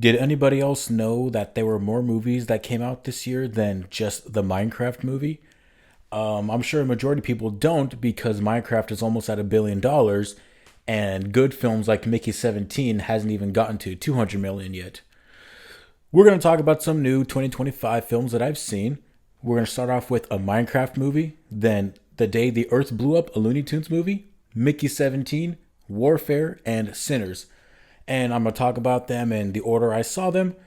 Did anybody else know that there were more movies that came out this year than just the Minecraft movie? I'm sure a majority of people don't because Minecraft is almost at $1 billion, and good films like Mickey 17 hasn't even gotten to 200 million yet. We're going to talk about some new 2025 films that I've seen. We're going to start off with a Minecraft movie, then The Day the Earth Blew Up, a Looney Tunes movie, Mickey 17, Warfare, and Sinners. And I'm going to talk about them in the order I saw them.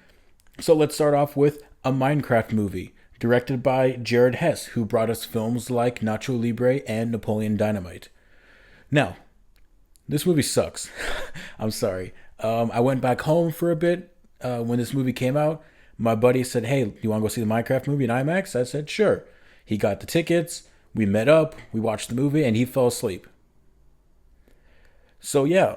So let's start off with a Minecraft movie, directed by Jared Hess, who brought us films like Nacho Libre and Napoleon Dynamite. Now, this movie sucks. I'm sorry. I went back home for a bit when this movie came out. My buddy said, "Hey, do you want to go see the Minecraft movie in IMAX?" I said, "Sure." He got the tickets. We met up. We watched the movie, and he fell asleep. So yeah,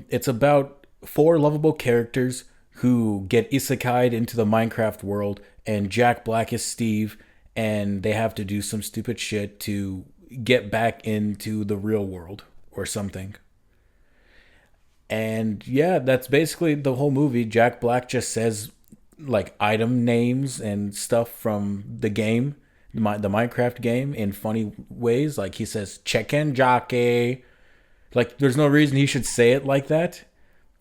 it's about four lovable characters who get isekai'd into the Minecraft world, and Jack Black is Steve, and they have to do some stupid shit to get back into the real world or something. And yeah, that's basically the whole movie. Jack Black just says like item names and stuff from the game, the Minecraft game, in funny ways. Like he says chicken jockey. Like there's no reason he should say it like that,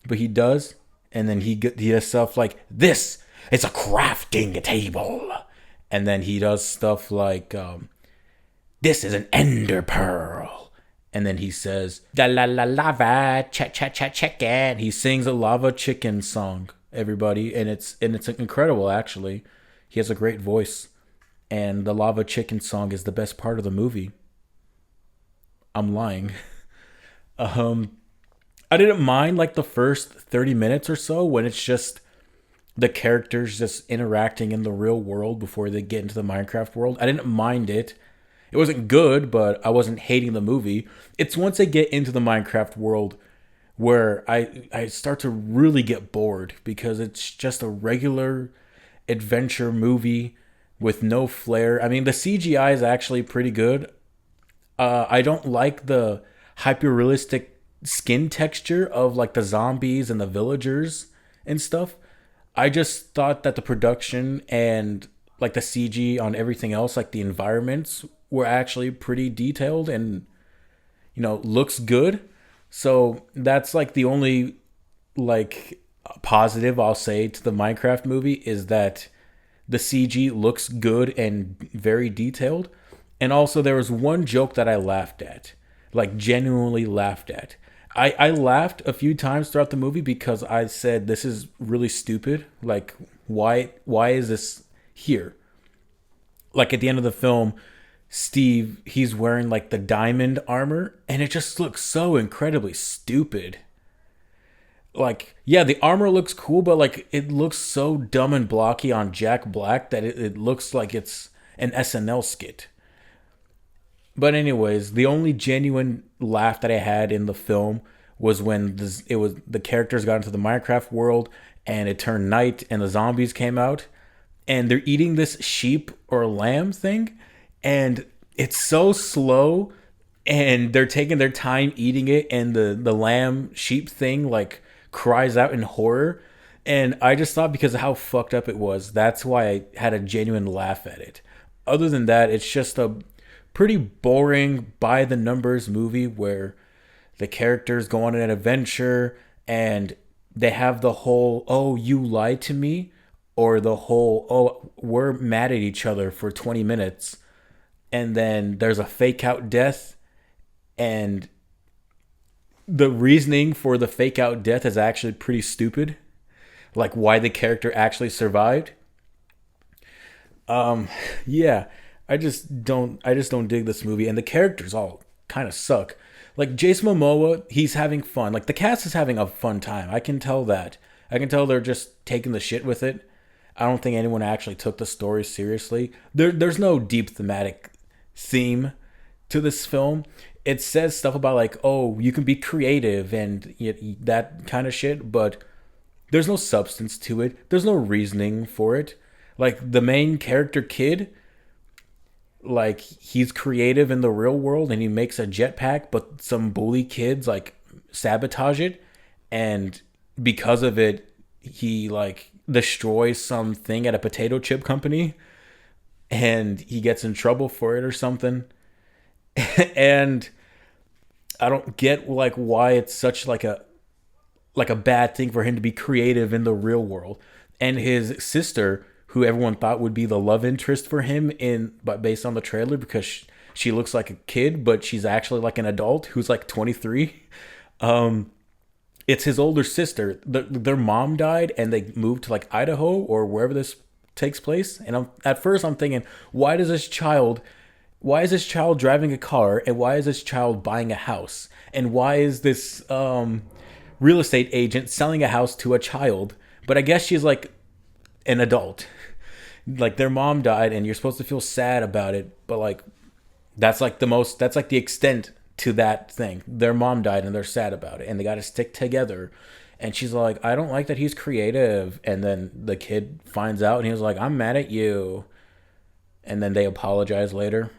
but he does. And then he does stuff like this. It's a crafting table. And then he does stuff like this is an ender pearl. And then he says la la la lava chicken. He sings a lava chicken song, everybody, and it's incredible actually. He has a great voice, and the lava chicken song is the best part of the movie. I'm lying. I didn't mind like the first 30 minutes or so when it's just the characters just interacting in the real world before they get into the Minecraft world. I didn't mind it. It wasn't good, but I wasn't hating the movie. It's once they get into the Minecraft world where I start to really get bored because it's just a regular adventure movie with no flair. I mean, the CGI is actually pretty good. I don't like the hyper realistic skin texture of like the zombies and the villagers and stuff. I just thought that the production and like the CG on everything else, like the environments, were actually pretty detailed and looks good. So that's like the only like positive I'll say to the Minecraft movie is that the CG looks good and very detailed. And also there was one joke that I laughed at, like genuinely laughed at. I laughed a few times throughout the movie because I said this is really stupid. Like why is this here? Like at the end of the film, Steve, he's wearing like the diamond armor and it just looks so incredibly stupid. Like, yeah, the armor looks cool, but like it looks so dumb and blocky on Jack Black that it looks like it's an SNL skit. But anyways, the only genuine laugh that I had in the film was when the characters got into the Minecraft world and it turned night and the zombies came out and they're eating this sheep or lamb thing and it's so slow and they're taking their time eating it and the lamb sheep thing like cries out in horror, and I just thought because of how fucked up it was, that's why I had a genuine laugh at it. Other than that, it's just a pretty boring by the numbers movie where the characters go on an adventure and they have the whole "oh, you lied to me" or the whole "oh, we're mad at each other for 20 minutes" and then there's a fake out death, and the reasoning for the fake out death is actually pretty stupid, like why the character actually survived. Yeah, I just don't dig this movie, and the characters all kind of suck. Like Jason Momoa, he's having fun. Like the cast is having a fun time. I can tell that. I can tell they're just taking the shit with it. I don't think anyone actually took the story seriously. There's no deep thematic theme to this film. It says stuff about like, oh, you can be creative and that kind of shit, but there's no substance to it. There's no reasoning for it. Like the main character kid, like he's creative in the real world and he makes a jetpack, but some bully kids like sabotage it, and because of it, he like destroys something at a potato chip company, and he gets in trouble for it or something. And I don't get like why it's such like a bad thing for him to be creative in the real world. And his sister, who everyone thought would be the love interest for him in but based on the trailer, because she looks like a kid but she's actually like an adult who's like 23. It's his older sister. Their mom died and they moved to like Idaho or wherever this takes place. And at first I'm thinking, why is this child driving a car, and why is this child buying a house, and why is this real estate agent selling a house to a child? But I guess she's like an adult. Like their mom died and you're supposed to feel sad about it, but like that's like the extent to that thing. Their mom died and they're sad about it and they got to stick together. And she's like, I don't like that he's creative. And then the kid finds out and he was like, I'm mad at you. And then they apologize later.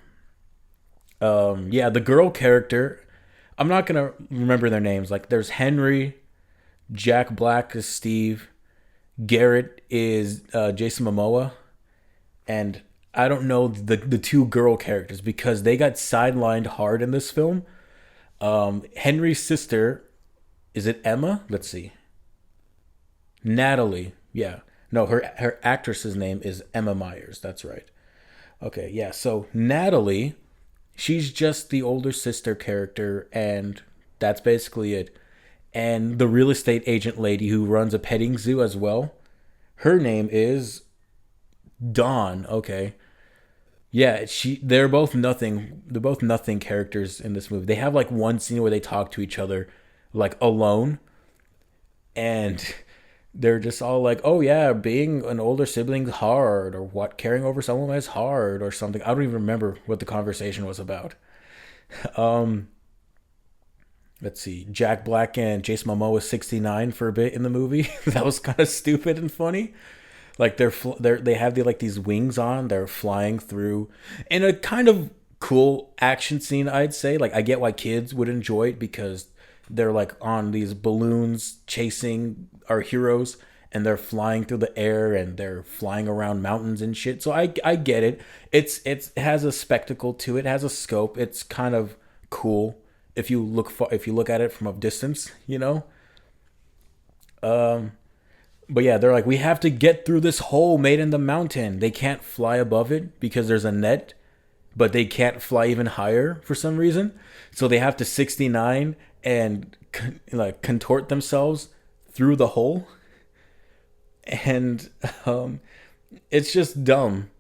Yeah, the girl character, I'm not gonna remember their names. Like there's Henry, Jack Black is Steve, Garrett is Jason Momoa, and I don't know the two girl characters because they got sidelined hard in this film. Henry's sister, is it Emma? Let's see. Natalie. Yeah. No, her actress's name is Emma Myers. That's right. Okay, yeah. So Natalie, she's just the older sister character, and that's basically it. And the real estate agent lady who runs a petting zoo as well, her name is Dawn. Okay, yeah, they're both nothing. They're both nothing characters in this movie. They have like one scene where they talk to each other, like alone, and they're just all like, "Oh yeah, being an older sibling's hard," or what, "Caring over someone is hard," or something. I don't even remember what the conversation was about. Um, let's see, Jack Black and Jason Momoa was 69 for a bit in the movie. That was kind of stupid and funny. Like they have these wings on. They're flying through in a kind of cool action scene, I'd say. Like I get why kids would enjoy it because they're like on these balloons chasing our heroes and they're flying through the air and they're flying around mountains and shit. So I get it. It has a spectacle to it. It has a scope. It's kind of cool if you look at it from a distance, you know. Um but yeah, they're like, we have to get through this hole made in the mountain. They can't fly above it because there's a net, but they can't fly even higher for some reason. So they have to 69 and like contort themselves through the hole. And it's just dumb.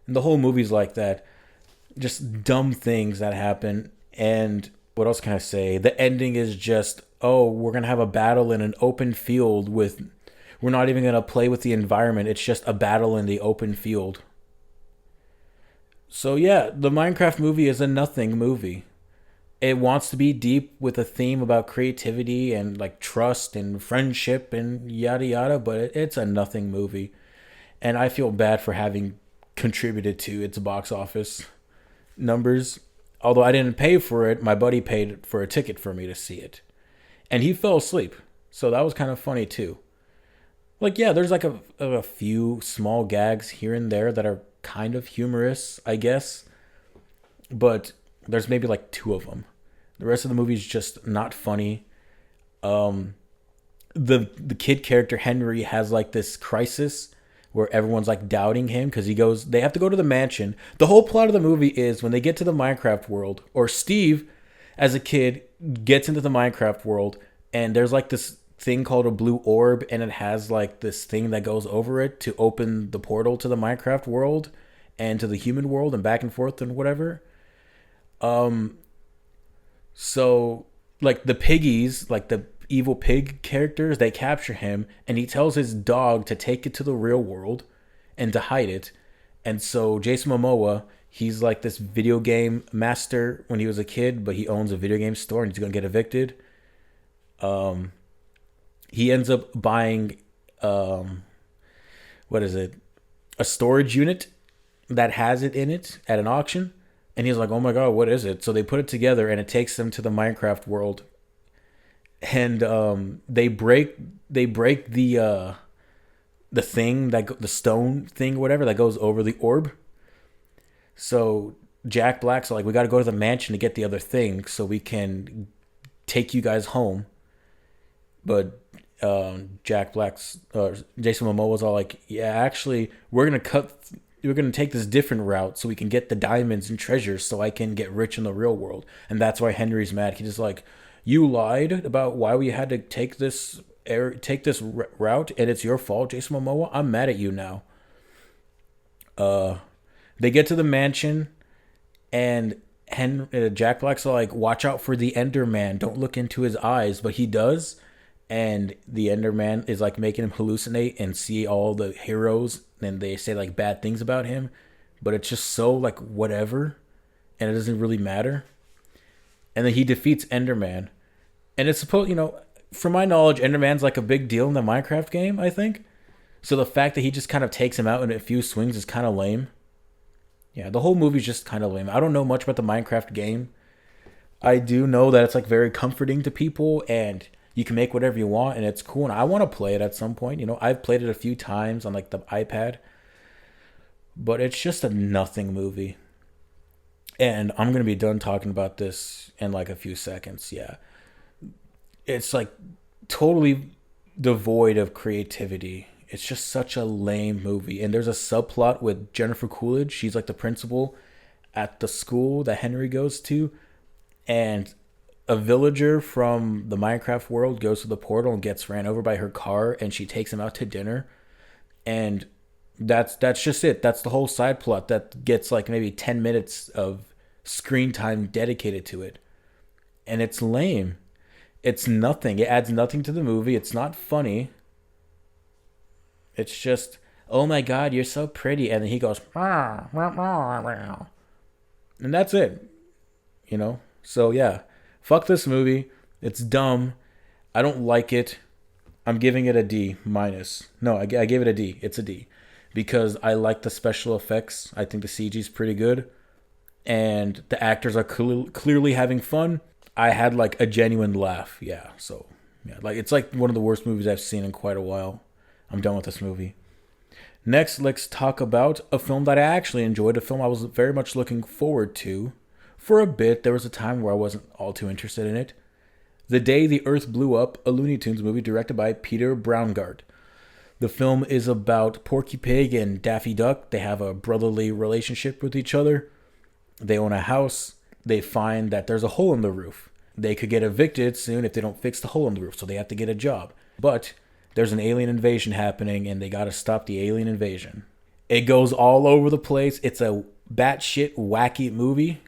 And the whole movie's like that. Just dumb things that happen. And what else can I say? The ending is just, oh, we're going to have a battle in an open field with. We're not even going to play with the environment. It's just a battle in the open field. So yeah, the Minecraft movie is a nothing movie. It wants to be deep with a theme about creativity and like trust and friendship and yada yada, but it's a nothing movie. And I feel bad for having contributed to its box office numbers. Although I didn't pay for it, my buddy paid for a ticket for me to see it. And he fell asleep. So that was kind of funny too. Like, yeah, there's like a few small gags here and there that are kind of humorous, I guess. But there's maybe like two of them. The rest of the movie is just not funny. Um, the kid character Henry has like this crisis where everyone's like doubting him because they have to go to the mansion. The whole plot of the movie is when they get to the Minecraft world, or Steve as a kid gets into the Minecraft world, and there's like this thing called a blue orb, and it has like this thing that goes over it to open the portal to the Minecraft world and to the human world and back and forth and whatever. Um, so like the piggies, like the evil pig characters, they capture him and he tells his dog to take it to the real world and to hide it. And so Jason Momoa, he's like this video game master when he was a kid, but he owns a video game store and he's gonna get evicted. Um, he ends up buying what is it? A storage unit that has it in it at an auction. And he's like, oh my God, what is it? So they put it together and it takes them to the Minecraft world. and they break the thing the stone thing, whatever, that goes over the orb. So Jack Black's like, we got to go to the mansion to get the other thing so we can take you guys home. But Jack Black's Jason Momoa's all like, yeah, actually, we're gonna take this different route so we can get the diamonds and treasures so I can get rich in the real world. And that's why Henry's mad. He's just like, you lied about why we had to take this route, and it's your fault, Jason Momoa. I'm mad at you now. They get to the mansion, and Jack Black's like, watch out for the Enderman. Don't look into his eyes, but he does, and the Enderman is like making him hallucinate and see all the heroes, and they say like bad things about him, but it's just so like whatever, and it doesn't really matter. And then he defeats Enderman, and it's supposed, from my knowledge, Enderman's like a big deal in the Minecraft game, I think. So the fact that he just kind of takes him out in a few swings is kind of lame. Yeah, the whole movie's just kind of lame. I don't know much about the Minecraft game. I do know that it's like very comforting to people, and you can make whatever you want, and it's cool. And I want to play it at some point. I've played it a few times on like the iPad, but it's just a nothing movie. And I'm gonna be done talking about this in like a few seconds. Yeah, it's like totally devoid of creativity. It's just such a lame movie. And there's a subplot with Jennifer Coolidge. She's like the principal at the school that Henry goes to, and a villager from the Minecraft world goes to the portal and gets ran over by her car, and she takes him out to dinner. And that's just it. That's the whole side plot that gets like maybe 10 minutes of screen time dedicated to it. And it's lame. It's nothing. It adds nothing to the movie. It's not funny. It's just, oh my god, you're so pretty. And then he goes, "Ah, wah, wah, wah." And that's it. So yeah, fuck this movie. It's dumb. I don't like it. I'm giving it a D minus. No, I gave it a D. It's a D because I like the special effects. I think the CG's pretty good, and the actors are clearly having fun. I had like a genuine laugh. Yeah, so yeah, like it's like one of the worst movies I've seen in quite a while. I'm done with this movie. Next, let's talk about a film that I actually enjoyed, a film I was very much looking forward to. For a bit, there was a time where I wasn't all too interested in it. The Day the Earth Blew Up, a Looney Tunes movie directed by Peter Braungart. The film is about Porky Pig and Daffy Duck. They have a brotherly relationship with each other. They own a house. They find that there's a hole in the roof. They could get evicted soon if they don't fix the hole in the roof, so they have to get a job. But there's an alien invasion happening, and they gotta stop the alien invasion. It goes all over the place. It's a batshit wacky movie,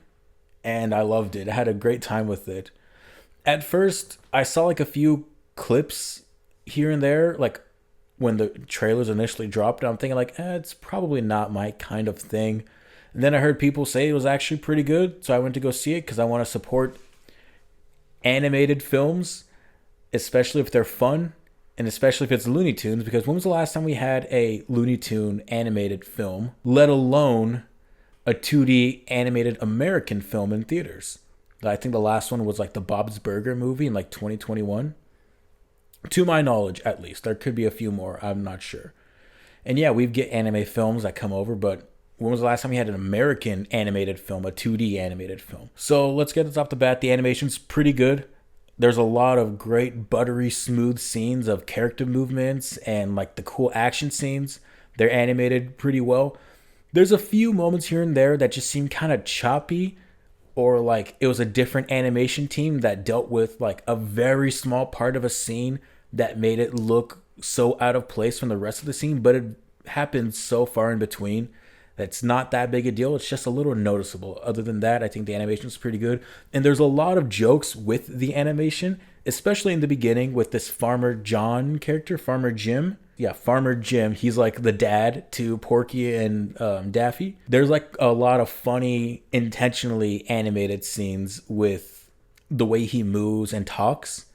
and I loved it. I had a great time with it. At first, I saw like a few clips here and there, like when the trailers initially dropped. I'm thinking like, it's probably not my kind of thing. And then I heard people say it was actually pretty good, so I went to go see it because I want to support animated films, especially if they're fun, and especially if it's Looney Tunes, because when was the last time we had a Looney Tune animated film, let alone a 2D animated American film in theaters? I think the last one was like the Bob's Burger movie in like 2021. To my knowledge, at least. There could be a few more. I'm not sure. And yeah, we get anime films that come over, but when was the last time we had an American animated film, a 2D animated film? So let's get this off the bat. The animation's pretty good. There's a lot of great, buttery, smooth scenes of character movements and like the cool action scenes. They're animated pretty well. There's a few moments here and there that just seem kind of choppy, or like it was a different animation team that dealt with like a very small part of a scene that made it look so out of place from the rest of the scene, but it happened so far in between that's not that big a deal. It's just a little noticeable. Other than that, I think the animation is pretty good. And there's a lot of jokes with the animation, especially in the beginning with this Farmer John character, Farmer Jim. Yeah, Farmer Jim. He's like the dad to Porky and Daffy. There's like a lot of funny, intentionally animated scenes with the way he moves and talks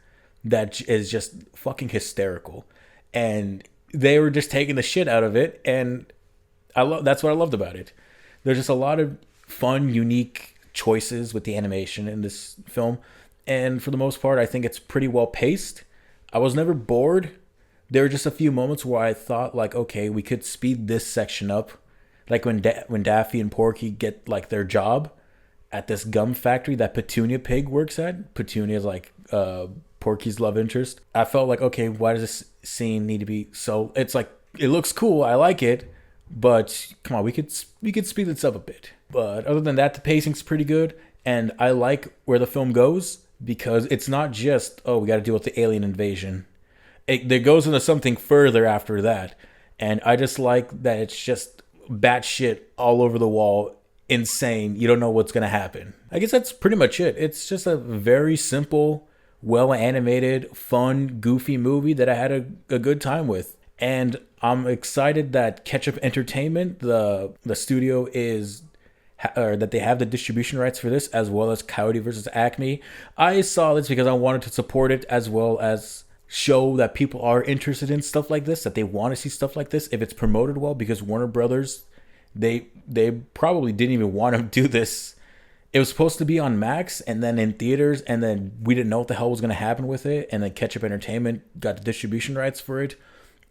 that is just fucking hysterical. And they were just taking the shit out of it, and that's what I loved about it. There's just a lot of fun, unique choices with the animation in this film. And for the most part, I think it's pretty well paced. I was never bored. There were just a few moments where I thought like, okay, we could speed this section up, like when Daffy and Porky get like their job at this gum factory that Petunia Pig works at. Petunia is like Porky's love interest. I felt like, okay, why does this scene need to be so? It's like it looks cool, I like it, but come on, we could speed this up a bit. But other than that, the pacing's pretty good, and I like where the film goes because it's not just we got to deal with the alien invasion. It goes into something further after that, and I just like that it's just batshit all over the wall, insane. You don't know what's gonna happen. I guess that's pretty much it. It's just a very simple, well animated, fun, goofy movie that I had a good time with. And I'm excited that Ketchup Entertainment, the studio, is or that they have the distribution rights for this, as well as Coyote versus Acme. I saw this because I wanted to support it, as well as show that people are interested in stuff like this, that they want to see stuff like this if it's promoted well, because Warner Brothers, they probably didn't even want to do this. It was supposed to be on Max and then in theaters, and then we didn't know what the hell was going to happen with it, and then Ketchup Entertainment got the distribution rights for it,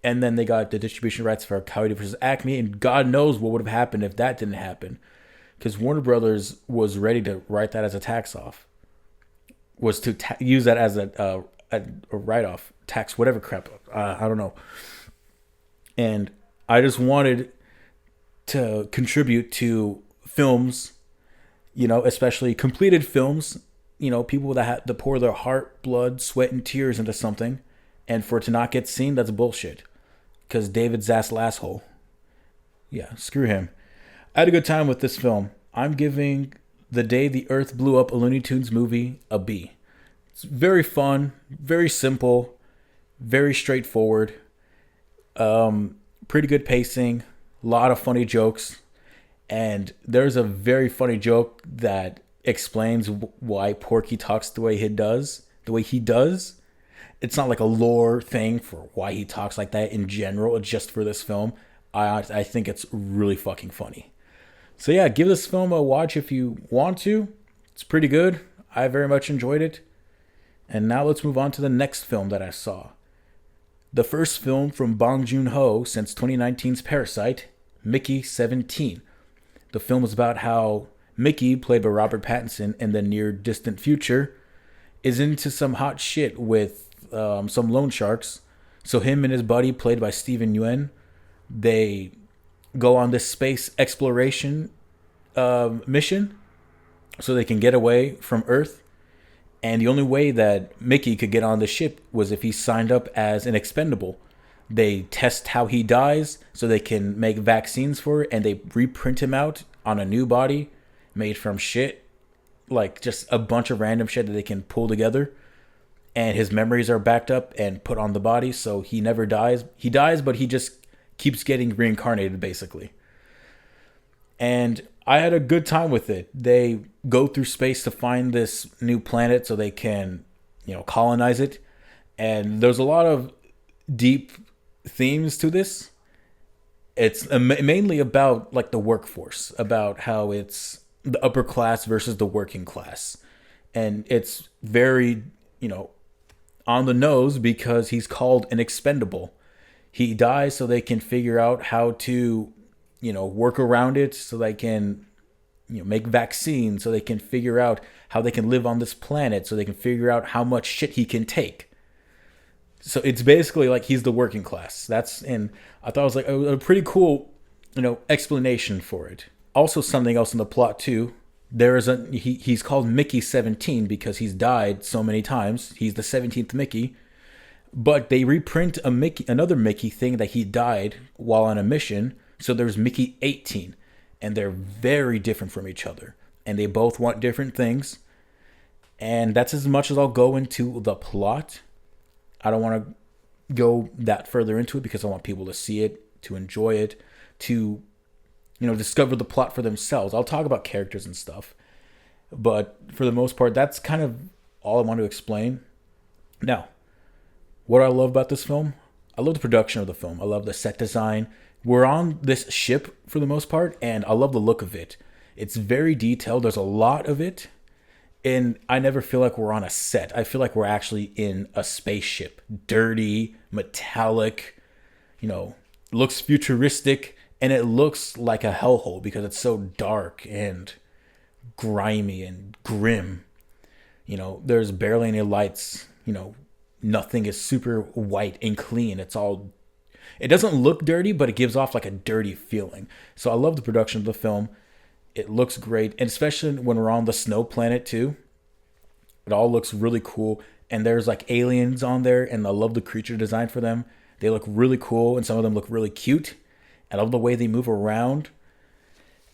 and then they got the distribution rights for Coyote versus Acme, and God knows what would have happened if that didn't happen, because Warner Brothers was ready to write that as a tax off, was to use that as a write-off, tax, whatever crap. I don't know. And I just wanted to contribute to films, especially completed films, people that have to pour their heart, blood, sweat, and tears into something, and for it to not get seen, that's bullshit. Because David Zaslav asshole. Yeah, screw him. I had a good time with this film. I'm giving The Day the Earth Blew Up, a Looney Tunes movie, a B. It's very fun, very simple, very straightforward. Pretty good pacing, a lot of funny jokes, and there's a very funny joke that explains why Porky talks the way he does. It's not like a lore thing for why he talks like that in general. It's just for this film. I think it's really fucking funny. So yeah, give this film a watch if you want to. It's pretty good. I very much enjoyed it. And now let's move on to the next film that I saw. The first film from Bong Joon-ho since 2019's Parasite, Mickey 17. The film is about how Mickey, played by Robert Pattinson in the near distant future, is into some hot shit with some loan sharks. So him and his buddy, played by Steven Yeun, they go on this space exploration mission so they can get away from Earth. And the only way that Mickey could get on the ship was if he signed up as an expendable. They test how he dies so they can make vaccines for it, and they reprint him out on a new body made from shit, like just a bunch of random shit that they can pull together. And his memories are backed up and put on the body, so he never dies. He dies, but he just keeps getting reincarnated, basically. And I had a good time with it. They go through space to find this new planet so they can, colonize it. And there's a lot of deep themes to this. It's mainly about like the workforce, about how it's the upper class versus the working class. And it's very, on the nose because he's called an expendable. He dies so they can figure out how to, work around it, so they can, make vaccines, so they can figure out how they can live on this planet, so they can figure out how much shit he can take. So it's basically like he's the working class. And I thought it was like a pretty cool, explanation for it. Also, something else in the plot too. He's called Mickey 17 because he's died so many times. He's the 17th Mickey. But they reprint another Mickey thing that he died while on a mission. So there's Mickey 18, and they're very different from each other, and they both want different things. And that's as much as I'll go into the plot. I don't want to go that further into it because I want people to see it, to enjoy it, to, discover the plot for themselves. I'll talk about characters and stuff, but for the most part, that's kind of all I want to explain. Now, what I love about this film, I love the production of the film. I love the set design. We're on this ship for the most part, and I love the look of it. It's very detailed. There's a lot of it, And I never feel like we're on a set. I feel like we're actually in a spaceship. Dirty, metallic, you know, looks futuristic, and it looks like a hellhole because it's so dark and grimy and grim. You know, there's barely any lights. You know, nothing is super white and clean. It doesn't look dirty, but it gives off like a dirty feeling. So I love the production of the film. It looks great, and especially when we're on the snow planet too. It all looks really cool, and there's like aliens on there, and I love the creature design for them. They look really cool, and some of them look really cute. I love the way they move around.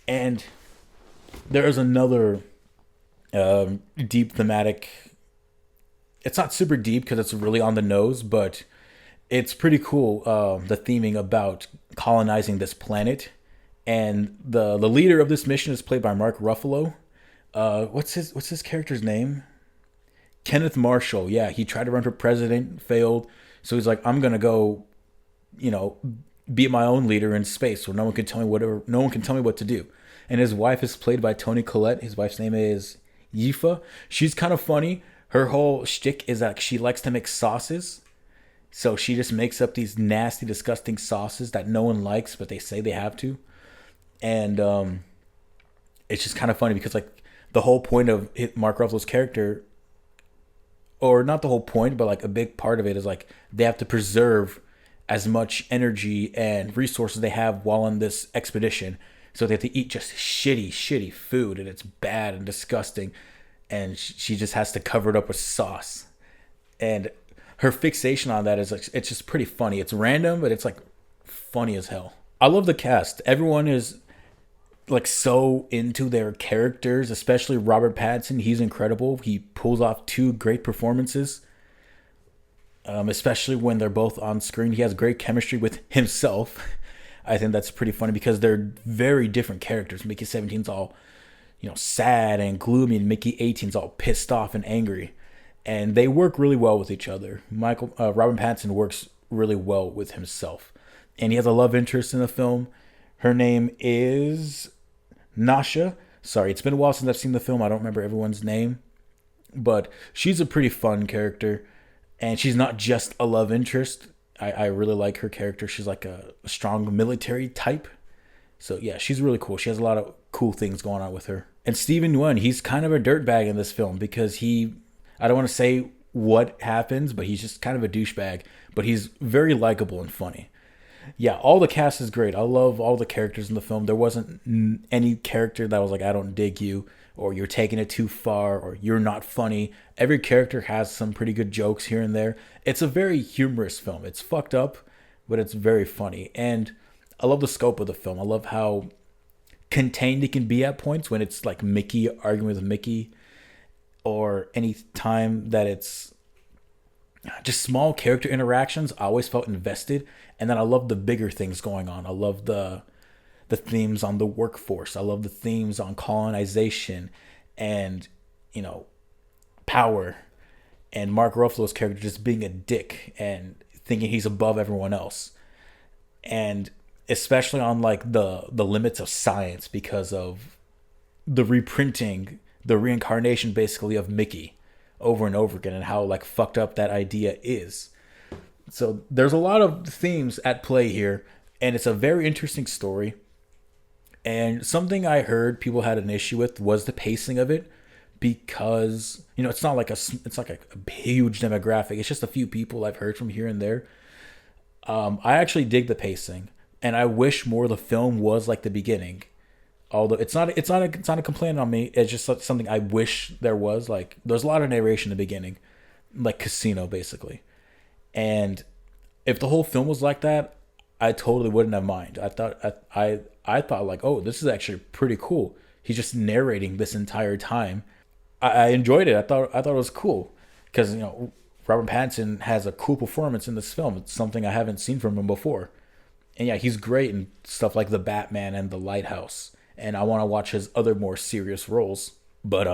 And there's another deep thematic. It's not super deep because it's really on the nose, but it's pretty cool. The theming about colonizing this planet, and the leader of this mission is played by Mark Ruffalo. What's his character's name? Kenneth Marshall. Yeah, he tried to run for president, failed. So he's like, I'm gonna go, you know, be my own leader in space, so no one can tell me whatever. No one can tell me what to do. And his wife is played by Toni Collette. His wife's name is Yifa. She's kind of funny. Her whole shtick is that she likes to make sauces. So she just makes up these nasty, disgusting sauces that no one likes, but they say they have to. And it's just kind of funny because like the whole point of Mark Ruffalo's character, or not the whole point, but like a big part of it is like they have to preserve as much energy and resources they have while on this expedition. So they have to eat just shitty food, and it's bad and disgusting. And she just has to cover it up with sauce. And her fixation on that is like, it's just pretty funny. It's random, but it's like funny as hell. I love the cast. Everyone is like so into their characters, especially Robert Pattinson. He's incredible. He pulls off two great performances, especially when they're both on screen. He has great chemistry with himself. I think that's pretty funny because they're very different characters. Mickey 17's all, you know, sad and gloomy, and Mickey 18's all pissed off and angry. And they work really well with each other. Robert Pattinson works really well with himself. And he has a love interest in the film. Her name is Nasha. Sorry, it's been a while since I've seen the film. I don't remember everyone's name. But she's a pretty fun character. And she's not just a love interest. I really like her character. She's like a strong military type. So yeah, she's really cool. She has a lot of cool things going on with her. And Steven Yeun, he's kind of a dirtbag in this film because I don't want to say what happens, but he's just kind of a douchebag. But he's very likable and funny. Yeah, all the cast is great. I love all the characters in the film. There wasn't any character that was like, I don't dig you, or you're taking it too far, or you're not funny. Every character has some pretty good jokes here and there. It's a very humorous film. It's fucked up, but it's very funny. And I love the scope of the film. I love how contained it can be at points when it's like Mickey arguing with Mickey, or any time that it's just small character interactions. I always felt invested. And then I love the bigger things going on. I love the themes on the workforce. I love the themes on colonization and, you know, power. And Mark Ruffalo's character just being a dick and thinking he's above everyone else. And especially on like the limits of science because of the reprinting, the reincarnation basically of Mickey over and over again, and how like fucked up that idea is. So there's a lot of themes at play here, and it's a very interesting story. And something I heard people had an issue with was the pacing of it, because, you know, it's like a huge demographic. It's just a few people I've heard from here and there. I actually dig the pacing, and I wish more of the film was like the beginning. Although it's not a complaint on me. It's just something I wish there was. Like, there's a lot of narration in the beginning, like Casino basically. And if the whole film was like that, I totally wouldn't have mind. I thought like, oh, this is actually pretty cool. He's just narrating this entire time. I enjoyed it. I thought it was cool because, you know, Robert Pattinson has a cool performance in this film. It's something I haven't seen from him before. And yeah, he's great in stuff like The Batman and The Lighthouse. And I want to watch his other more serious roles. But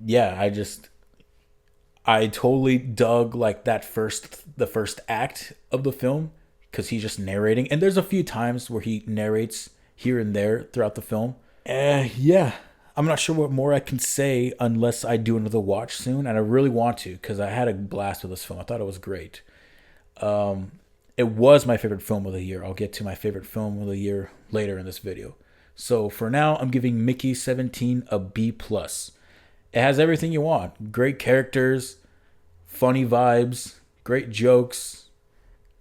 yeah, I totally dug like the first act of the film, because he's just narrating. And there's a few times where he narrates here and there throughout the film. Yeah, I'm not sure what more I can say unless I do another watch soon, and I really want to because I had a blast with this film. I thought it was great. It was my favorite film of the year. I'll get to my favorite film of the year later in this video. So for now, I'm giving Mickey 17 a B plus. It has everything you want: great characters, funny vibes, great jokes,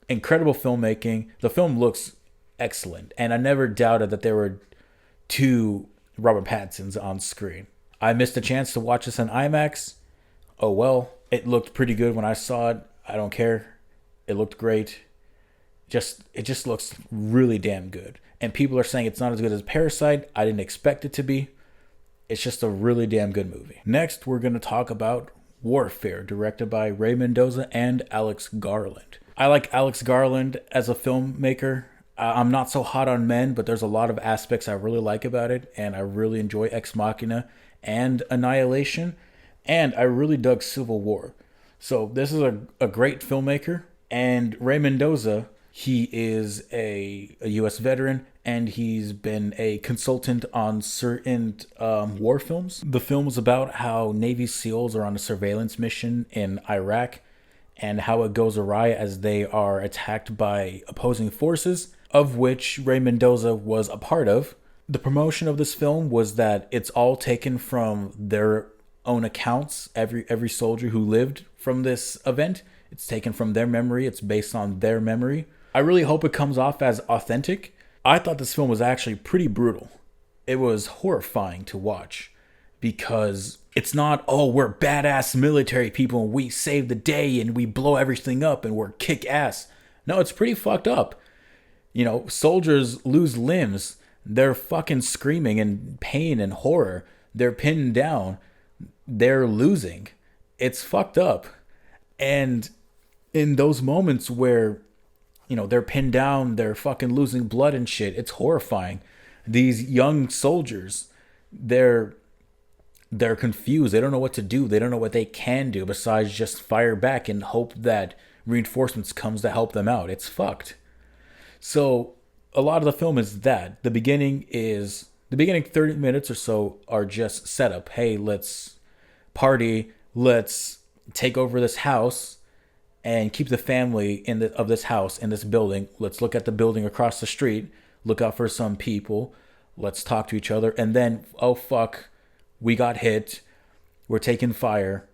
incredible filmmaking. The film looks excellent, and I never doubted that there were two Robert Pattinsons on screen. I missed a chance to watch this on IMAX. Oh well, it looked pretty good when I saw it. I don't care. It looked great. It just looks really damn good. And people are saying it's not as good as Parasite. I didn't expect it to be. It's just a really damn good movie. Next, we're going to talk about Warfare, directed by Ray Mendoza and Alex Garland. I like Alex Garland as a filmmaker. I'm not so hot on Men, but there's a lot of aspects I really like about it, and I really enjoy Ex Machina and Annihilation, and I really dug Civil War. So this is a great filmmaker, and Ray Mendoza, he is a U.S. veteran, and he's been a consultant on certain war films. The film is about how Navy SEALs are on a surveillance mission in Iraq, and how it goes awry as they are attacked by opposing forces, of which Ray Mendoza was a part of. The promotion of this film was that it's all taken from their own accounts. Every soldier who lived from this event, it's taken from their memory. It's based on their memory. I really hope it comes off as authentic. I thought this film was actually pretty brutal. It was horrifying to watch because it's not, oh, we're badass military people and we save the day and we blow everything up and we're kick ass. No, it's pretty fucked up. You know, soldiers lose limbs. They're fucking screaming in pain and horror. They're pinned down. They're losing. It's fucked up. And in those moments where, you know, they're pinned down, they're fucking losing blood and shit, it's horrifying. These young soldiers, they're confused. They don't know what to do. They don't know what they can do besides just fire back and hope that reinforcements comes to help them out. It's fucked. So a lot of the film is that. The beginning 30 minutes or so are just setup. Hey, let's party. Let's take over this house and keep the family of this house in this building. Let's look at the building across the street. Look out for some people. Let's talk to each other. And then, oh fuck, we got hit. We're taking fire.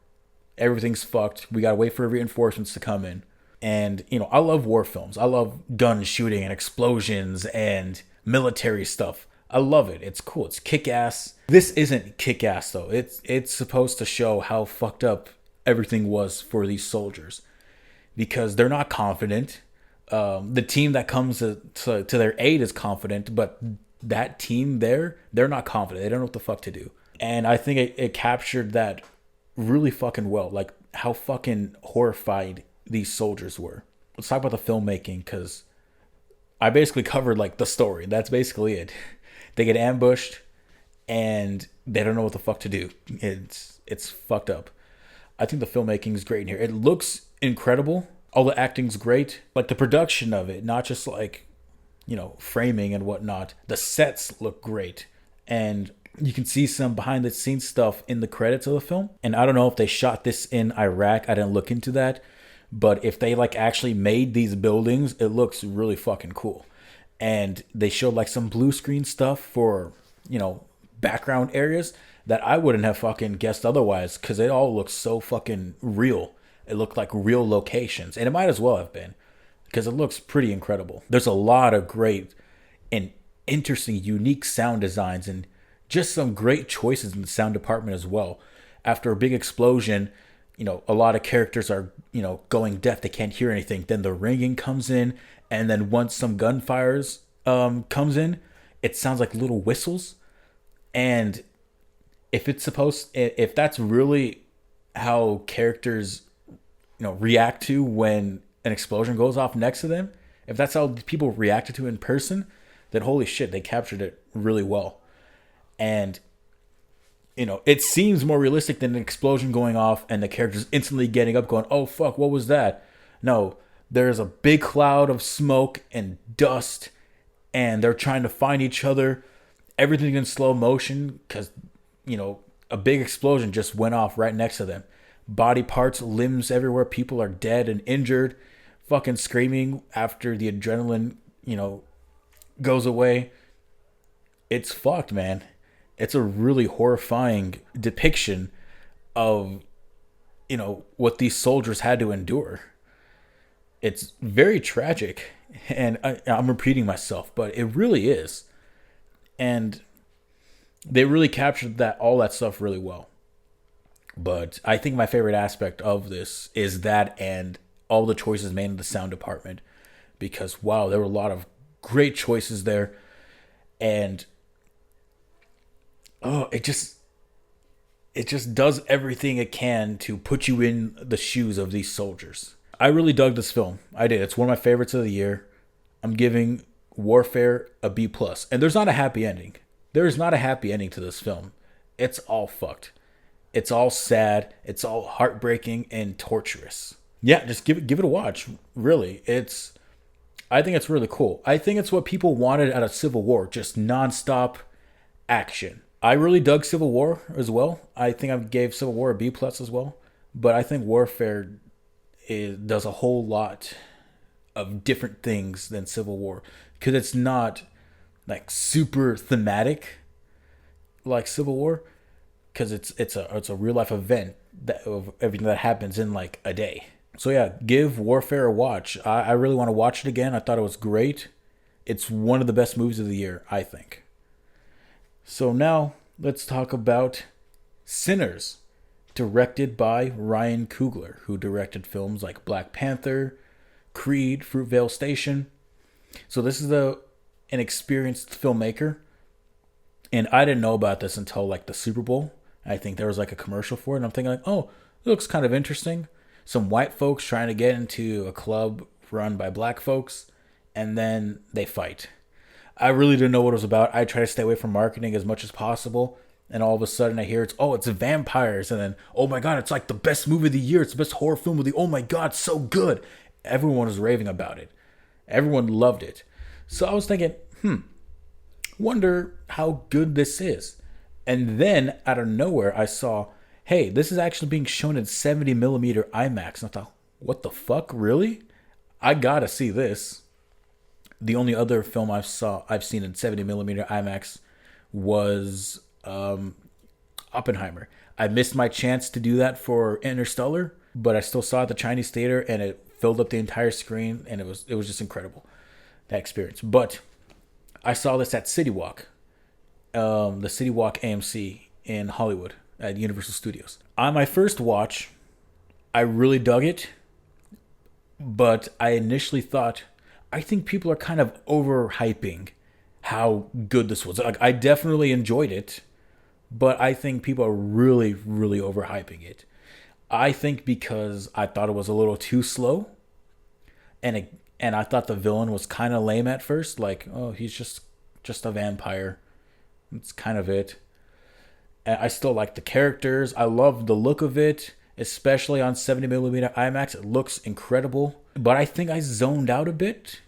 Everything's fucked. We gotta wait for reinforcements to come in. And, you know, I love war films. I love gun shooting and explosions and military stuff. I love it. It's cool. It's kick-ass. This isn't kick-ass, though. It's supposed to show how fucked up everything was for these soldiers. Because they're not confident. The team that comes to their aid is confident, but that team they're not confident. They don't know what the fuck to do. And I think it captured that really fucking well. Like, how fucking horrified these soldiers were. Let's talk about the filmmaking, because I basically covered, like, the story. That's basically it. They get ambushed, and they don't know what the fuck to do. It's fucked up. I think the filmmaking is great in here. It looks incredible. All the acting's great. Like, the production of it, not just, like, you know, framing and whatnot. The sets look great. And you can see some behind the scenes stuff in the credits of the film. And I don't know if they shot this in Iraq. I didn't look into that. But if they, like, actually made these buildings, it looks really fucking cool. And they showed, like, some blue screen stuff for, you know, background areas that I wouldn't have fucking guessed otherwise, because it all looks so fucking real. It looked like real locations. And it might as well have been, because it looks pretty incredible. There's a lot of great and interesting, unique sound designs and just some great choices in the sound department as well. After a big explosion, you know, a lot of characters are, you know, going deaf. They can't hear anything. Then the ringing comes in. And then once some gunfires comes in, it sounds like little whistles. And if that's really how characters, you know, react to when an explosion goes off next to them, if that's how people reacted to it in person, then holy shit, they captured it really well. And, you know, it seems more realistic than an explosion going off and the characters instantly getting up going, oh fuck, what was that? No, there's a big cloud of smoke and dust, and they're trying to find each other. Everything in slow motion, because you know, a big explosion just went off right next to them. Body parts, limbs everywhere. People are dead and injured, fucking screaming after the adrenaline, goes away. It's fucked, man. It's a really horrifying depiction of, what these soldiers had to endure. It's very tragic. And I'm repeating myself, but it really is. And they really captured all that stuff really well. But I think my favorite aspect of this is that and all the choices made in the sound department. Because, wow, there were a lot of great choices there. And, oh, it just does everything it can to put you in the shoes of these soldiers. I really dug this film. I did. It's one of my favorites of the year. I'm giving Warfare a B plus. And there's not a happy ending. There is not a happy ending to this film. It's all fucked. It's all sad. It's all heartbreaking and torturous. Yeah, just give it a watch. Really, I think it's really cool. I think it's what people wanted out of Civil War, just nonstop action. I really dug Civil War as well. I think I gave Civil War a B plus as well. But I think Warfare does a whole lot of different things than Civil War, because it's not like super thematic like Civil War, because it's a real life event of everything that happens in like a day. So yeah, give Warfare a watch. I really want to watch it again. I thought it was great. It's one of the best movies of the year, I think. So now let's talk about Sinners, directed by Ryan Coogler, who directed films like Black Panther, Creed, Fruitvale Station. So this is an experienced filmmaker, and I didn't know about this until like the Super Bowl. I think there was like a commercial for it, and I'm thinking like, oh, it looks kind of interesting. Some white folks trying to get into a club run by black folks, and then they fight. I really didn't know what it was about. I try to stay away from marketing as much as possible, and all of a sudden I hear it's vampires, and then, oh my god, it's like the best movie of the year. It's the best horror film of the, oh my god, so good. Everyone was raving about it. Everyone loved it. So I was thinking, wonder how good this is. And then out of nowhere, I saw, hey, this is actually being shown in 70 millimeter IMAX. And I thought, what the fuck, really? I gotta see this. The only other film I've seen in 70 millimeter IMAX was Oppenheimer. I missed my chance to do that for Interstellar, but I still saw it at the Chinese theater, and it filled up the entire screen, and it was just incredible, that experience. But I saw this at City Walk, the City Walk AMC in Hollywood at Universal Studios. On my first watch, I really dug it, but I initially thought, I think people are kind of overhyping how good this was. Like, I definitely enjoyed it, but I think people are really, really overhyping it. I think because I thought it was a little too slow, and I thought the villain was kind of lame at first. Like, oh, he's just a vampire. That's kind of it. And I still like the characters. I love the look of it, especially on 70 millimeter IMAX. It looks incredible. But I think I zoned out a bit.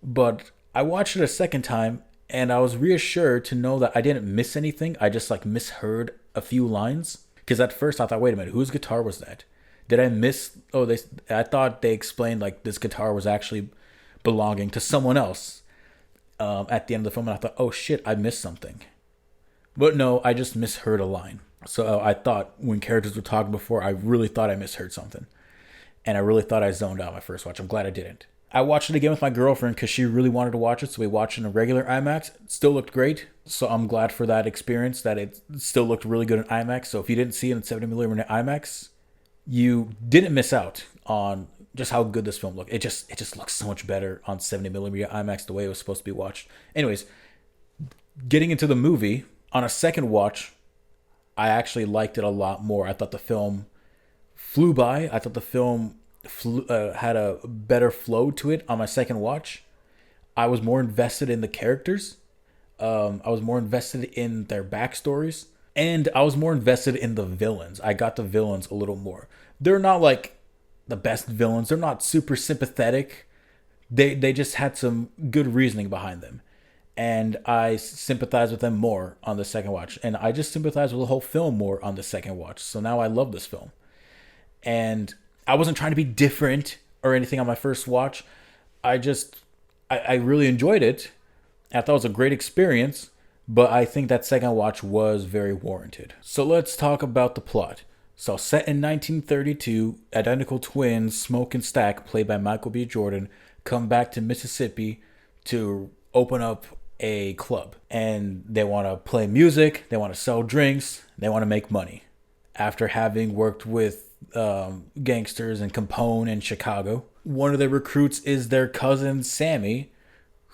But I watched it a second time, and I was reassured to know that I didn't miss anything. I just like misheard a few lines. Because at first I thought, wait a minute, whose guitar was that? Did I miss? I thought they explained like this guitar was actually belonging to someone else at the end of the film, and I thought, oh shit, I missed something. But no, I just misheard a line. So I thought when characters were talking before, I really thought I misheard something, and I really thought I zoned out my first watch. I'm glad I didn't. I watched it again with my girlfriend because she really wanted to watch it, so we watched it in a regular IMAX. It still looked great, so I'm glad for that experience, that it still looked really good in IMAX. So if you didn't see it in 70mm IMAX, you didn't miss out on just how good this film looked. It just looks so much better on 70mm IMAX the way it was supposed to be watched. Anyways, getting into the movie, on a second watch, I actually liked it a lot more. I thought the film flew by. I thought the film had a better flow to it on my second watch. I was more invested in the characters. I was more invested in their backstories. And I was more invested in the villains. I got the villains a little more. They're not like the best villains. They're not super sympathetic. They just had some good reasoning behind them. and I sympathize with them more on the second watch. And I just sympathize with the whole film more on the second watch. So now I love this film. And I wasn't trying to be different or anything on my first watch. I just, I really enjoyed it. I thought it was a great experience, but I think that second watch was very warranted. So let's talk about the plot. So, set in 1932, identical twins, Smoke and Stack, played by Michael B. Jordan, come back to Mississippi to open up a club. And they want to play music, they want to sell drinks, they want to make money. After having worked with gangsters and Capone in Chicago, one of their recruits is their cousin Sammy,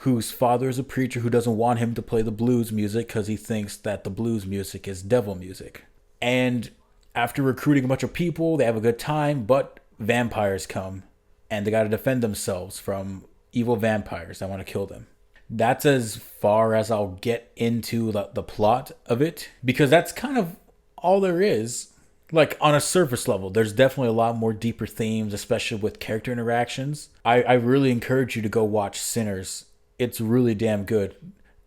whose father is a preacher who doesn't want him to play the blues music because he thinks that the blues music is devil music. And after recruiting a bunch of people, they have a good time, but vampires come and they got to defend themselves from evil vampires that want to kill them. That's as far as I'll get into the plot of it, because that's kind of all there is. Like, on a surface level, there's definitely a lot more deeper themes, especially with character interactions. I really encourage you to go watch Sinners. It's really damn good.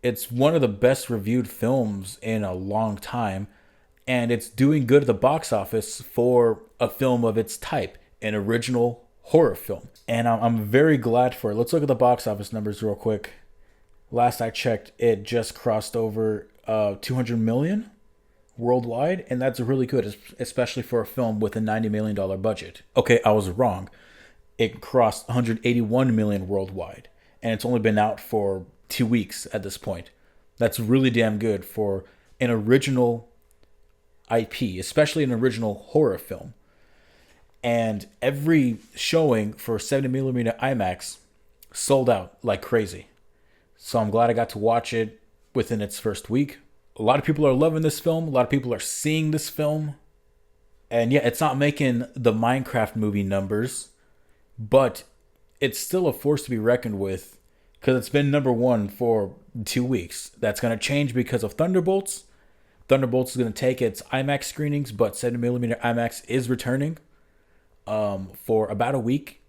It's one of the best reviewed films in a long time, and it's doing good at the box office for a film of its type, an original horror film. And I'm very glad for it. Let's look at the box office numbers real quick. Last I checked, it just crossed over 200 million worldwide, and that's really good, especially for a film with a $90 million budget. Okay, I was wrong. It crossed 181 million worldwide, and it's only been out for 2 weeks at this point. That's really damn good for an original IP, especially an original horror film. And every showing for 70mm IMAX sold out like crazy. So I'm glad I got to watch it within its first week. A lot of people are loving this film. A lot of people are seeing this film. And yeah, it's not making the Minecraft movie numbers, but it's still a force to be reckoned with because it's been number one for 2 weeks. That's going to change because of Thunderbolts. Thunderbolts is going to take its IMAX screenings, but 7mm IMAX is returning for about a week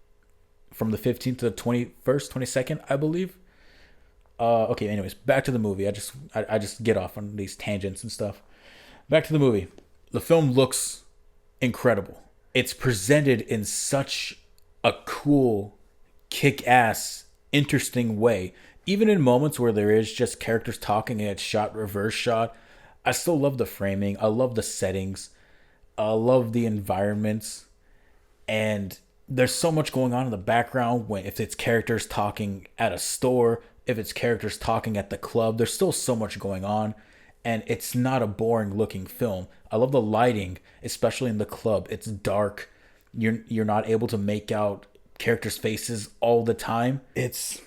from the 15th to the 21st, 22nd, I believe. Okay, anyways, back to the movie. I just get off on these tangents and stuff. Back to the movie. The film looks incredible. It's presented in such a cool, kick-ass, interesting way. Even in moments where there is just characters talking and it's shot reverse shot, I still love the framing. I love the settings. I love the environments. And there's so much going on in the background when if it's characters talking at a store, if it's characters talking at the club, there's still so much going on, and it's not a boring looking film. I love the lighting, especially in the club. It's dark. You're not able to make out characters' faces all the time. It's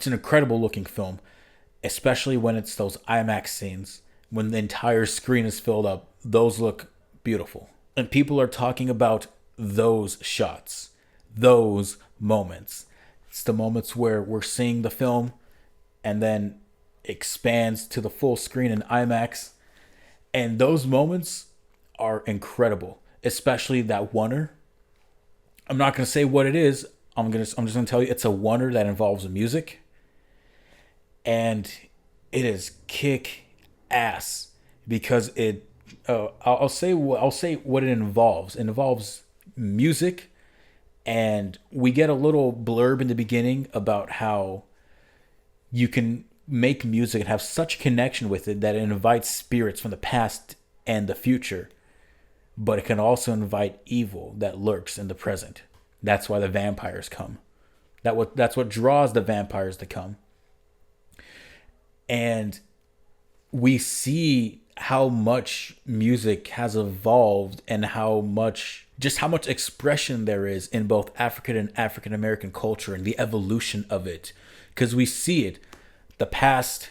an incredible looking film, especially when it's those IMAX scenes when the entire screen is filled up. Those look beautiful. And people are talking about those shots, those moments. It's the moments where we're seeing the film and then expands to the full screen in IMAX. And those moments are incredible, especially that oneer. I'm not going to say what it is. I'm just going to tell you it's a oneer that involves music. And it is kick ass because I'll say what it involves. It involves music. And we get a little blurb in the beginning about how you can make music and have such connection with it that it invites spirits from the past and the future. But it can also invite evil that lurks in the present. That's why the vampires come. That's what draws the vampires to come. And we see how much music has evolved and how much expression there is in both African and African American culture and the evolution of it. Because we see it, the past,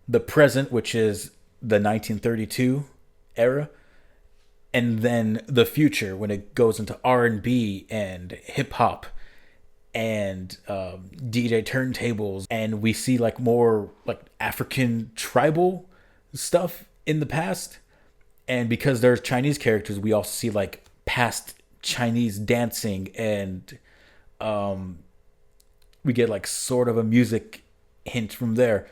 the present, which is the 1932 era, and then the future when it goes into R&B and hip hop and DJ turntables, and we see like more like African tribal stuff in the past. And because there's Chinese characters, we also see like past Chinese dancing, and we get like sort of a music hint from there.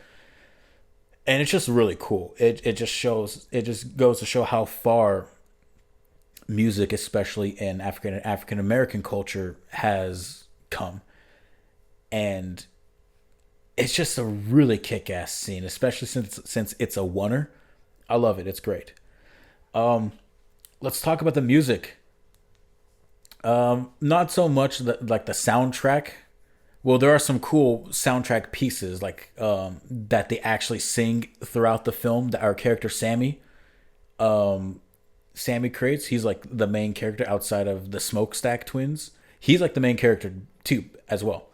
And it's just really cool. It just goes to show how far music, especially in African American culture, has come. And it's just a really kick ass scene, especially since it's a oneer. I love it. It's great. Let's talk about the music. Not so much like the soundtrack. Well, there are some cool soundtrack pieces like that they actually sing throughout the film. That our character Sammy creates. He's like the main character outside of the Smokestack twins. He's like the main character too as well.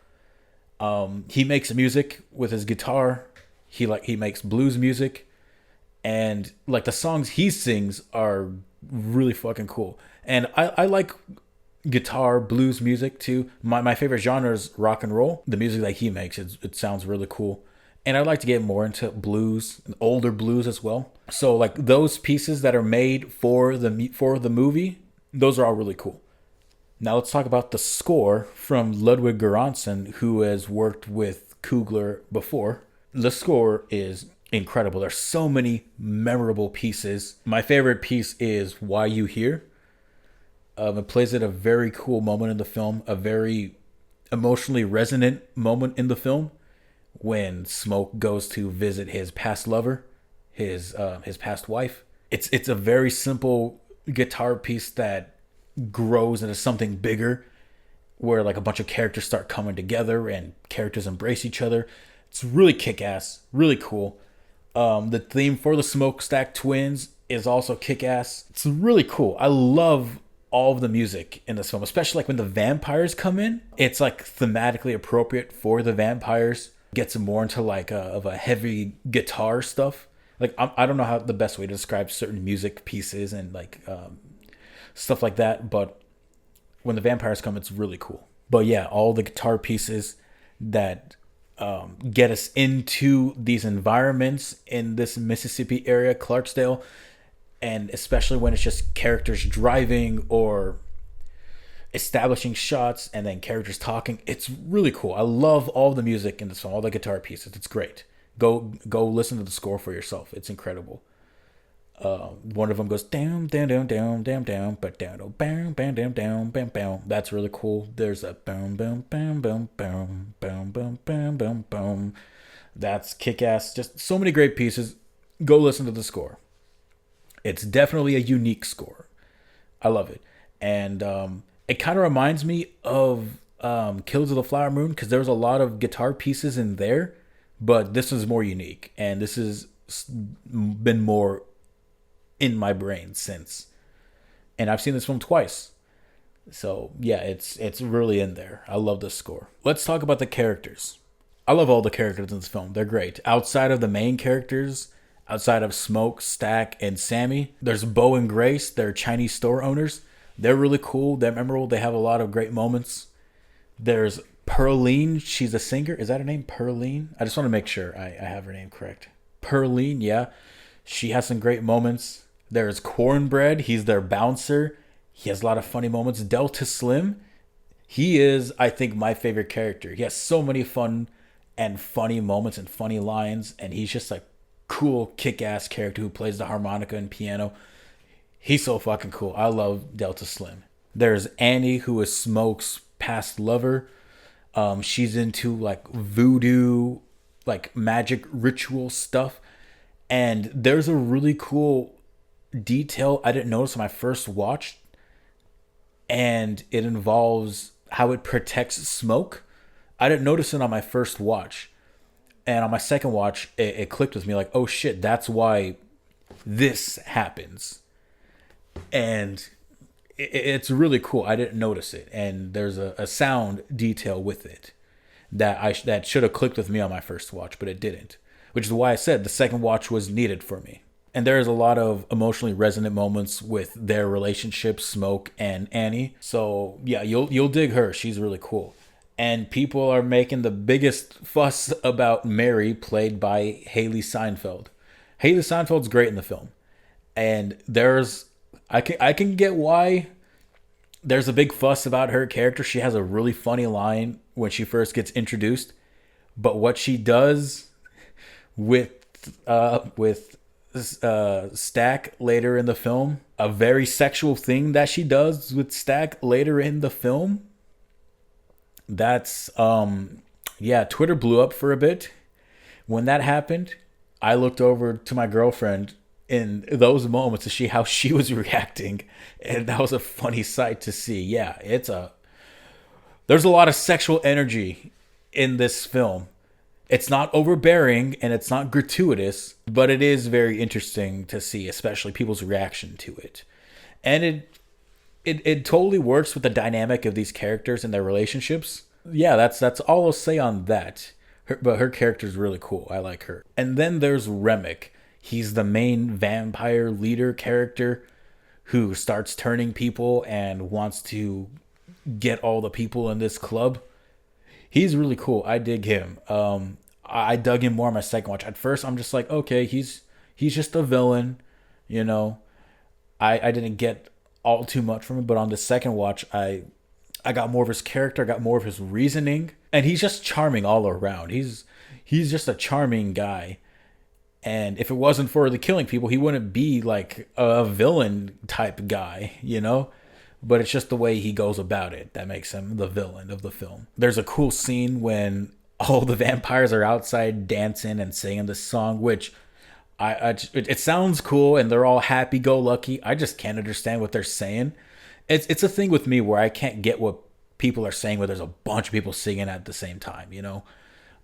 He makes music with his guitar. He makes blues music, and like the songs he sings are really fucking cool. And I like guitar blues music too. My favorite genre is rock and roll. The music that he makes, it sounds really cool. And I'd like to get more into blues, older blues as well. So like those pieces that are made for the movie, those are all really cool. Now let's talk about the score from Ludwig Göransson, who has worked with Coogler before. The score is incredible. There's so many memorable pieces. My favorite piece is Why You Here. It plays at a very cool moment in the film, a very emotionally resonant moment in the film when Smoke goes to visit his past lover, his past wife. It's a very simple guitar piece that grows into something bigger, where like a bunch of characters start coming together and characters embrace each other. It's really kick ass, really cool. The theme for the Smokestack Twins is also kick ass. It's really cool. I love all of the music in this film, especially like when the vampires come in. It's like thematically appropriate for the vampires. Gets more into like of a heavy guitar stuff. Like I don't know how the best way to describe certain music pieces and like stuff like that, but when the vampires come, it's really cool. But yeah, all the guitar pieces that get us into these environments in this Mississippi area, Clarksdale, and especially when it's just characters driving or establishing shots and then characters talking. It's really cool. I love all the music in the song, all the guitar pieces. It's great. Go listen to the score for yourself. It's incredible. One of them goes down, down, down, down, down, down, but down, bam, bam, down, down, bam, bam. That's really cool. There's a boom, boom, bam, boom, boom, boom, boom, bam, boom, boom. That's kick ass. Just so many great pieces. Go listen to the score. It's definitely a unique score. I love it. And it kind of reminds me of Killers of the Flower Moon, because there's a lot of guitar pieces in there, but this is more unique. And this has been more in my brain since. And I've seen this film twice. So yeah, it's really in there. I love this score. Let's talk about the characters. I love all the characters in this film. They're great. Outside of the main characters, outside of Smoke, Stack, and Sammy, there's Bo and Grace. They're Chinese store owners. They're really cool. They're memorable. They have a lot of great moments. There's Pearline. She's a singer. Is that her name? Pearline? I just want to make sure I have her name correct. Pearline, yeah. She has some great moments. There's Cornbread. He's their bouncer. He has a lot of funny moments. Delta Slim. He is, I think, my favorite character. He has so many fun and funny moments and funny lines. And he's just a cool, kick-ass character who plays the harmonica and piano. He's so fucking cool. I love Delta Slim. There's Annie, who is Smoke's past lover. She's into like voodoo, like magic ritual stuff. And there's a really cool detail I didn't notice when I first watched. And it involves how it protects Smoke. I didn't notice it on my first watch. And on my second watch, it clicked with me like, oh shit, that's why this happens. And it's really cool. I didn't notice it. And there's a sound detail with it that should have clicked with me on my first watch, but it didn't. Which is why I said the second watch was needed for me. And there's a lot of emotionally resonant moments with their relationship, Smoke and Annie. So yeah, you'll dig her. She's really cool. And people are making the biggest fuss about Mary, played by Haley Steinfeld. Haley Steinfeld's great in the film. And I can get why there's a big fuss about her character. She has a really funny line when she first gets introduced. but what she does with Stack later in the film, a very sexual thing that she does with Stack later in the film, that's yeah, Twitter blew up for a bit. When that happened, I looked over to my girlfriend in those moments to see how she was reacting, and that was a funny sight to see. Yeah, there's a lot of sexual energy in this film. It's not overbearing and it's not gratuitous, but it is very interesting to see, especially people's reaction to it. And it totally works with the dynamic of these characters and their relationships. Yeah, that's all I'll say on that. But her character is really cool. I like her. And then there's Remick. He's the main vampire leader character who starts turning people and wants to get all the people in this club. He's really cool. I dig him. I dug him more on my second watch. At first, I'm just like, okay, he's just a villain, you know. I didn't get all too much from him, but on the second watch, I got more of his character, I got more of his reasoning, and he's just charming all around. He's just a charming guy. And if it wasn't for the killing people, he wouldn't be like a villain type guy, you know? But it's just the way he goes about it that makes him the villain of the film. There's a cool scene when all the vampires are outside dancing and singing this song, which it sounds cool and they're all happy go lucky. I just can't understand what they're saying. It's a thing with me where I can't get what people are saying where there's a bunch of people singing at the same time, you know?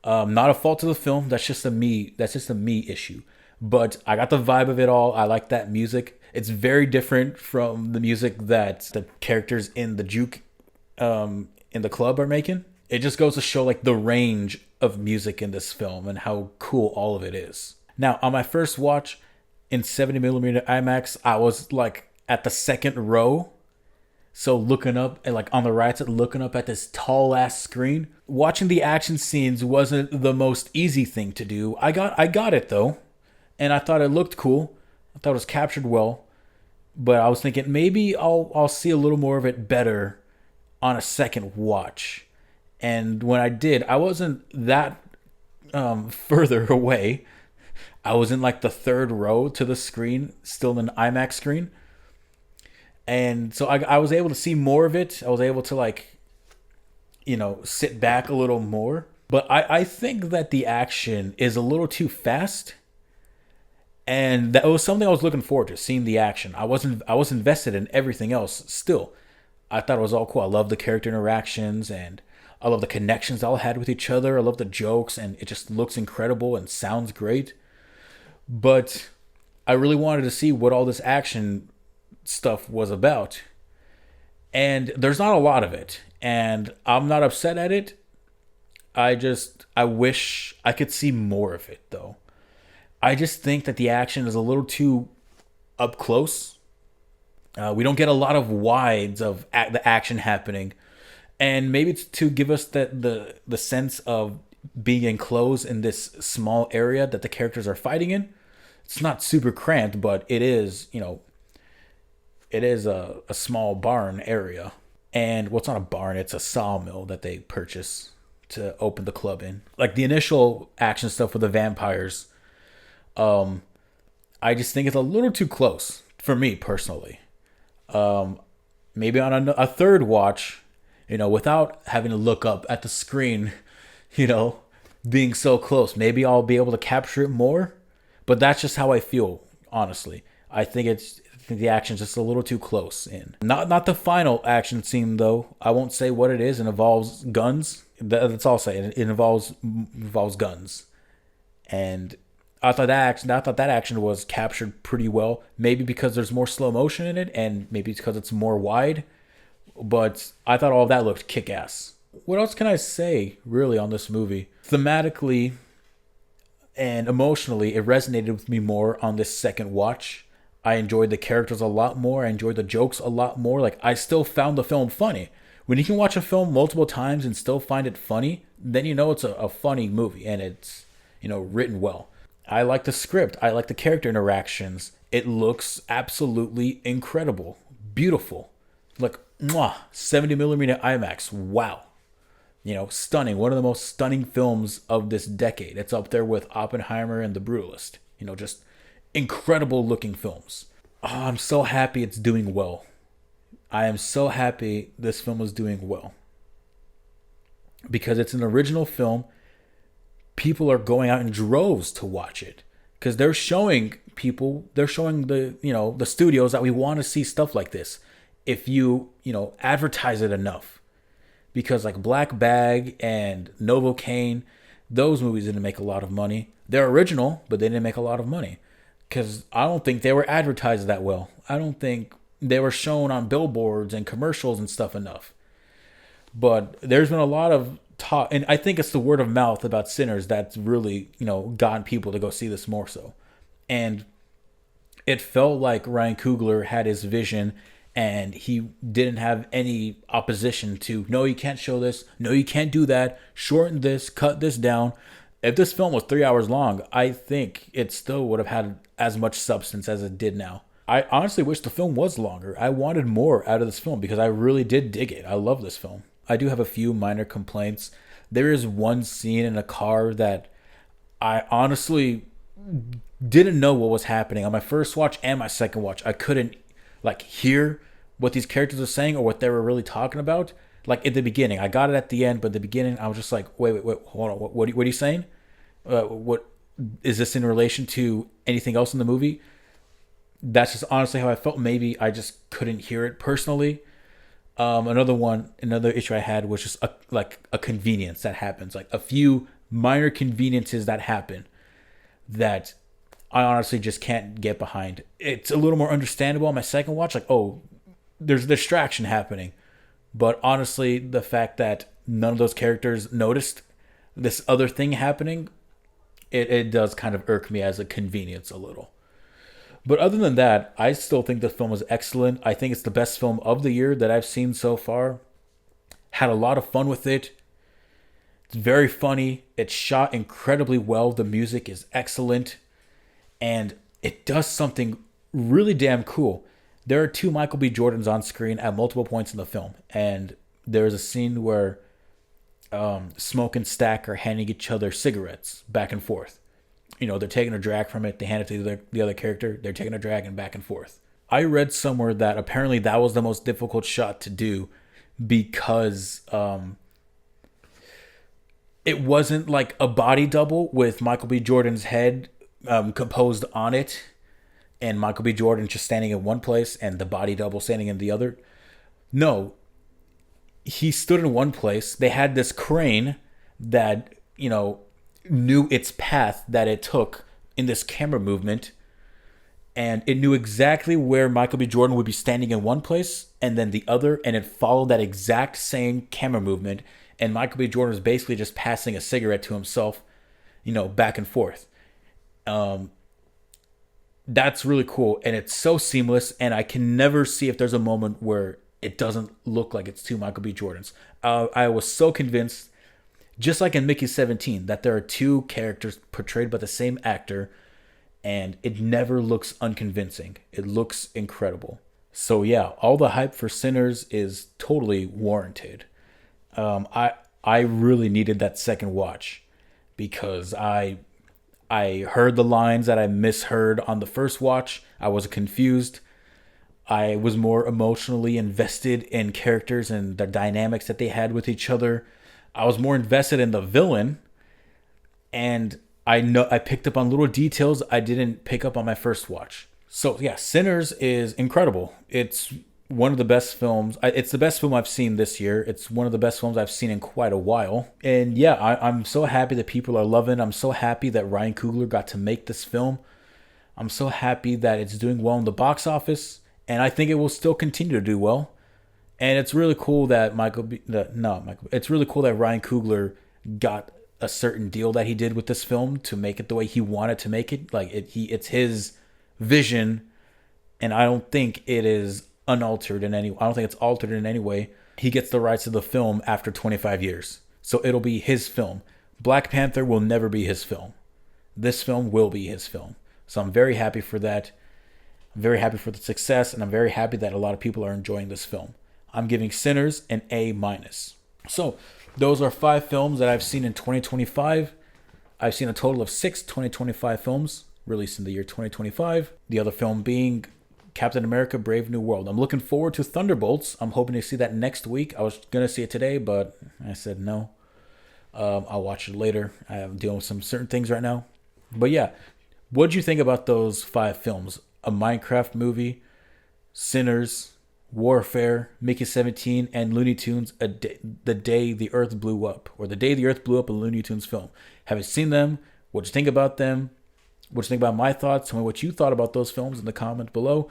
Not a fault of the film. That's just a me issue. But I got the vibe of it all. I like that music. It's very different from the music that the characters in the juke in the club are making. It just goes to show like the range of music in this film and how cool all of it is. Now, on my first watch in 70mm IMAX, I was like at the second row. So looking up and like on the right side, looking up at this tall ass screen, watching the action scenes wasn't the most easy thing to do. I got it though, and I thought it looked cool. I thought it was captured well, but I was thinking maybe I'll see a little more of it better on a second watch. And when I did, I wasn't that further away. I was in like the third row to the screen, still in the IMAX screen. And so I was able to see more of it. I was able to like, you know, sit back a little more. But I think that the action is a little too fast. And that was something I was looking forward to, seeing the action. I was invested in everything else still. I thought it was all cool. I love the character interactions and I love the connections they all had with each other. I love the jokes and it just looks incredible and sounds great. But I really wanted to see what all this action stuff was about. And there's not a lot of it. And I'm not upset at it. I wish I could see more of it though. I just think that the action is a little too up close. We don't get a lot of wides of the action happening. And maybe it's to give us the sense of being enclosed in this small area that the characters are fighting in. It's not super cramped, but it is, you know, it is a small barn area. And what's not a barn, it's a sawmill that they purchase to open the club in. Like the initial action stuff with the vampires, I just think it's a little too close for me personally. Maybe on a third watch, you know, without having to look up at the screen, you know, being so close, maybe I'll be able to capture it more. But that's just how I feel, honestly. I think the action's just a little too close in. Not the final action scene though. I won't say what it is. It involves guns. That's all I'll say. It involves guns. And I thought that action was captured pretty well. Maybe because there's more slow motion in it, and maybe because it's more wide. But I thought all of that looked kick-ass. What else can I say, really, on this movie? Thematically and emotionally, it resonated with me more on this second watch. I enjoyed the characters a lot more. I enjoyed the jokes a lot more. Like, I still found the film funny. When you can watch a film multiple times and still find it funny, then you know it's a funny movie and it's, you know, written well. I like the script. I like the character interactions. It looks absolutely incredible. Beautiful. Like, 70mm IMAX. Wow. Stunning. One of the most stunning films of this decade. It's up there with Oppenheimer and The Brutalist. Just incredible looking films. Oh, I'm so happy it's doing well. I am so happy this film is doing well because it's an original film. People are going out in droves to watch it because they're showing the studios that we want to see stuff like this. If you advertise it enough, because like Black Bag and Novocaine, those movies didn't make a lot of money. They're original, but they didn't make a lot of money because I don't think they were advertised that well. I don't think they were shown on billboards and commercials and stuff enough. But there's been a lot of talk, and I think it's the word of mouth about Sinners that's really, gotten people to go see this more so. And it felt like Ryan Coogler had his vision and he didn't have any opposition to, no, you can't show this, no, you can't do that, shorten this, cut this down. If this film was 3 hours long, I think it still would have had as much substance as it did now. I honestly wish the film was longer. I wanted more out of this film because I really did dig it. I love this film. I do have a few minor complaints. There is one scene in a car that I honestly didn't know what was happening. On my first watch and my second watch, I couldn't hear what these characters are saying or what they were really talking about. Like at the beginning, I got it at the end, but at the beginning, I was just like, wait, hold on, what are you saying? What is this in relation to anything else in the movie? That's just honestly how I felt. Maybe I just couldn't hear it personally. Another issue I had was just a convenience that happens, like a few minor conveniences that happen that I honestly just can't get behind. It's a little more understandable on my second watch, like, oh, there's a distraction happening. But honestly, the fact that none of those characters noticed this other thing happening, it does kind of irk me as a convenience a little. But other than that, I still think the film was excellent. I think it's the best film of the year that I've seen so far. Had a lot of fun with it. It's very funny. It's shot incredibly well. The music is excellent. And it does something really damn cool. There are two Michael B. Jordans on screen at multiple points in the film. And there's a scene where Smoke and Stack are handing each other cigarettes back and forth. They're taking a drag from it. They hand it to the other character. They're taking a drag and back and forth. I read somewhere that apparently that was the most difficult shot to do because it wasn't like a body double with Michael B. Jordan's head composed on it and Michael B. Jordan just standing in one place and the body double standing in the other. No, he stood in one place. They had this crane that, knew its path that it took in this camera movement, and it knew exactly where Michael B. Jordan would be standing in one place and then the other, and it followed that exact same camera movement, and Michael B. Jordan was basically just passing a cigarette to himself, back and forth. That's really cool, and it's so seamless, and I can never see if there's a moment where it doesn't look like it's two Michael B. Jordans. I was so convinced, just like in Mickey 17, that there are two characters portrayed by the same actor, and it never looks unconvincing. It looks incredible. So yeah, all the hype for Sinners is totally warranted. I really needed that second watch because I heard the lines that I misheard on the first watch. I was confused. I was more emotionally invested in characters and the dynamics that they had with each other. I was more invested in the villain, and I picked up on little details I didn't pick up on my first watch. So yeah, Sinners is incredible. It's one of the best films. It's the best film I've seen this year. It's one of the best films I've seen in quite a while. And yeah, I'm so happy that people are loving it. I'm so happy that Ryan Coogler got to make this film. I'm so happy that it's doing well in the box office, and I think it will still continue to do well. And it's really cool that It's really cool that Ryan Coogler got a certain deal that he did with this film to make it the way he wanted to make it. It's his vision, and I don't think it is unaltered in any. I don't think it's altered in any way. He gets the rights to the film after 25 years, so it'll be his film. Black Panther will never be his film. This film will be his film. So I'm very happy for that. I'm very happy for the success, and I'm very happy that a lot of people are enjoying this film. I'm giving Sinners an A-. So those are 5 films that I've seen in 2025. I've seen a total of 6 2025 films released in the year 2025. The other film being Captain America Brave New World. I'm looking forward to Thunderbolts. I'm hoping to see that next week. I was going to see it today, but I said no. I'll watch it later. I'm dealing with some certain things right now. But yeah, what do you think about those 5 films? A Minecraft movie, Sinners, Warfare, Mickey 17, and Looney Tunes, The Day the Earth Blew Up, or The Day the Earth Blew Up, a Looney Tunes film. Have you seen them? What do you think about them? What do you think about my thoughts? Tell me what you thought about those films in the comments below.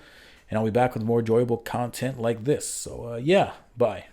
And I'll be back with more enjoyable content like this. So, yeah, bye.